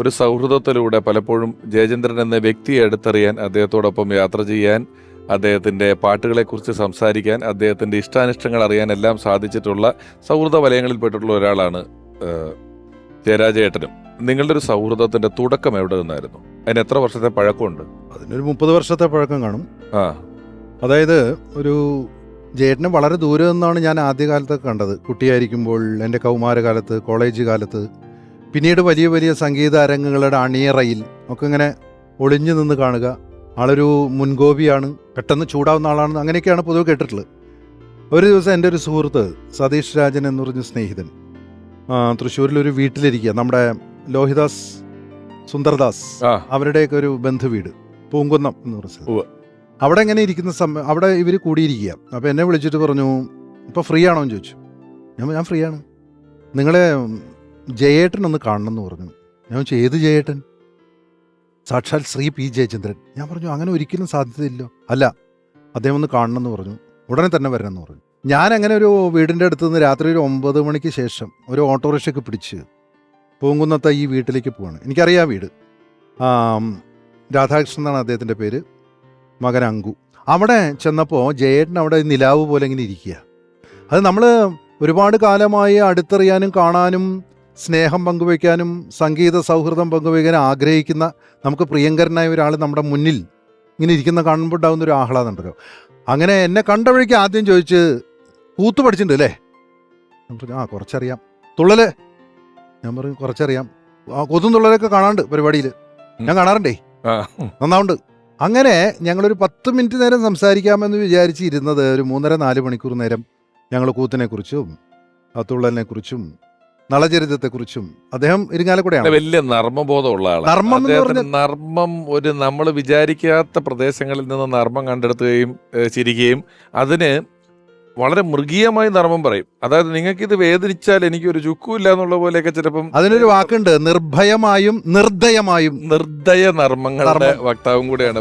ഒരു സൗഹൃദത്തിലൂടെ പലപ്പോഴും ജയചന്ദ്രൻ എന്ന വ്യക്തിയെ അടുത്തറിയാൻ, അദ്ദേഹത്തോടൊപ്പം യാത്ര ചെയ്യാൻ, അദ്ദേഹത്തിൻ്റെ പാട്ടുകളെക്കുറിച്ച് സംസാരിക്കാൻ, അദ്ദേഹത്തിൻ്റെ ഇഷ്ടാനിഷ്ടങ്ങൾ അറിയാൻ എല്ലാം സാധിച്ചിട്ടുള്ള സൗഹൃദ വലയങ്ങളിൽപ്പെട്ടിട്ടുള്ള ഒരാളാണ് ജയരാജേട്ടനും. നിങ്ങളുടെ ഒരു സൗഹൃദത്തിൻ്റെ തുടക്കം എവിടെ നിന്നായിരുന്നു? അതിന് എത്ര വർഷത്തെ പഴക്കമുണ്ട്? അതിനൊരു 30 വർഷത്തെ പഴക്കം കാണും. ആ, അതായത് ഒരു ജയേട്ടനെ വളരെ ദൂരെ നിന്നാണ് ഞാൻ ആദ്യകാലത്തൊക്കെ കണ്ടത്. കുട്ടിയായിരിക്കുമ്പോൾ, എൻ്റെ കൗമാരകാലത്ത്, കോളേജ് കാലത്ത്, പിന്നീട് വലിയ വലിയ സംഗീത അരങ്ങുകളുടെ അണിയറയിൽ ഒക്കെ ഇങ്ങനെ ഒളിഞ്ഞു നിന്ന് കാണുക. ആളൊരു മുൻകോപിയാണ്, പെട്ടെന്ന് ചൂടാവുന്ന ആളാണ്, അങ്ങനെയൊക്കെയാണ് പൊതുവെ കേട്ടിട്ടുള്ളത്. ഒരു ദിവസം എൻ്റെ ഒരു സുഹൃത്ത് സതീഷ് രാജൻ എന്ന് പറഞ്ഞ സ്നേഹിതൻ തൃശ്ശൂരിലൊരു വീട്ടിലിരിക്കുക, നമ്മുടെ ലോഹിദാസ് സുന്ദർദാസ് അവരുടെയൊക്കെ ഒരു ബന്ധുവീട് പൂങ്കുന്നം എന്ന് പറഞ്ഞ സ്ഥലം. അവിടെ എങ്ങനെ ഇരിക്കുന്ന സമയം അവിടെ ഇവർ കൂടിയിരിക്കുക. അപ്പോൾ എന്നെ വിളിച്ചിട്ട് പറഞ്ഞു, ഇപ്പോൾ ഫ്രീ ആണോ എന്ന് ചോദിച്ചു. ഞാൻ ഫ്രീ ആണ്, നിങ്ങളെ ജയേട്ടൻ ഒന്ന് കാണണം എന്ന് പറഞ്ഞു. ഞാൻ ചോദിച്ചു, ഏത് ജയേട്ടൻ? സാക്ഷാൽ ശ്രീ പി ജയചന്ദ്രൻ. ഞാൻ പറഞ്ഞു, അങ്ങനെ ഒരിക്കലും സാധ്യതയില്ലോ. അല്ല, അദ്ദേഹം ഒന്ന് കാണണം എന്ന് പറഞ്ഞു, ഉടനെ തന്നെ വരണമെന്ന് പറഞ്ഞു. ഞാൻ അങ്ങനെ ഒരു വീടിൻ്റെ അടുത്ത് നിന്ന് രാത്രി ഒരു 9 മണിക്ക് ശേഷം ഒരു ഓട്ടോറിക്ഷയ്ക്ക് പിടിച്ച് പൂങ്കുന്നത്തെ ഈ വീട്ടിലേക്ക് പോവാണ്. എനിക്കറിയാം വീട്. രാധാകൃഷ്ണൻ എന്നാണ് അദ്ദേഹത്തിൻ്റെ പേര്, മകൻ അങ്കു. അവിടെ ചെന്നപ്പോൾ ജയേട്ടൻ അവിടെ നിലാവ് പോലെ ഇങ്ങനെ ഇരിക്കുക. അത് നമ്മൾ ഒരുപാട് കാലമായി അടുത്തറിയാനും കാണാനും സ്നേഹം പങ്കുവയ്ക്കാനും സംഗീത സൗഹൃദം പങ്കുവയ്ക്കാനും ആഗ്രഹിക്കുന്ന നമുക്ക് പ്രിയങ്കരനായ ഒരാൾ നമ്മുടെ മുന്നിൽ ഇങ്ങനെ ഇരിക്കുന്ന കാണുമ്പോൾ ഉണ്ടാകുന്ന ഒരു ആഹ്ലാദം ഉണ്ടല്ലോ. അങ്ങനെ എന്നെ കണ്ട വഴിക്ക് ആദ്യം ചോദിച്ച്, കൂത്തു പഠിച്ചിട്ടുണ്ട് അല്ലേ? ആ, കുറച്ചറിയാം. തുള്ളല്? ഞാൻ പറഞ്ഞു, കുറച്ചറിയാം. കൊതും തുള്ളലൊക്കെ കാണാണ്ട് പരിപാടിയിൽ ഞാൻ കാണാറുണ്ടേ, നന്നാവുണ്ട്. അങ്ങനെ ഞങ്ങളൊരു 10 മിനിറ്റ് നേരം സംസാരിക്കാമെന്ന് വിചാരിച്ചിരുന്നത് ഒരു 3.5-4 മണിക്കൂർ നേരം ഞങ്ങൾ കൂത്തിനെക്കുറിച്ചും തുള്ളലിനെക്കുറിച്ചും നളചരിതത്തെക്കുറിച്ചും. അദ്ദേഹം ഇരിങ്ങാലക്കുടയാണ്. വലിയ നർമ്മബോധമുള്ള ആളാണ്. നർമ്മം ഒരു നമ്മൾ വിചാരിക്കാത്ത പ്രദേശങ്ങളിൽ നിന്ന് നർമ്മം കണ്ടെടുത്തുകയും ചിരിക്കുകയും അതിന് വളരെ മൃഗീയമായി നർമ്മം പറയും. അതായത് നിങ്ങൾക്കിത് വേദനിച്ചാൽ എനിക്കൊരു ചുക്കുമില്ല എന്നുള്ള പോലെയൊക്കെ ചിലപ്പം. അതിനൊരു വാക്കുണ്ട്, നിർഭയമായും നിർദ്ദയമായും. നിർദ്ദയ നർമ്മങ്ങളുടെ വക്താവും കൂടെയാണ്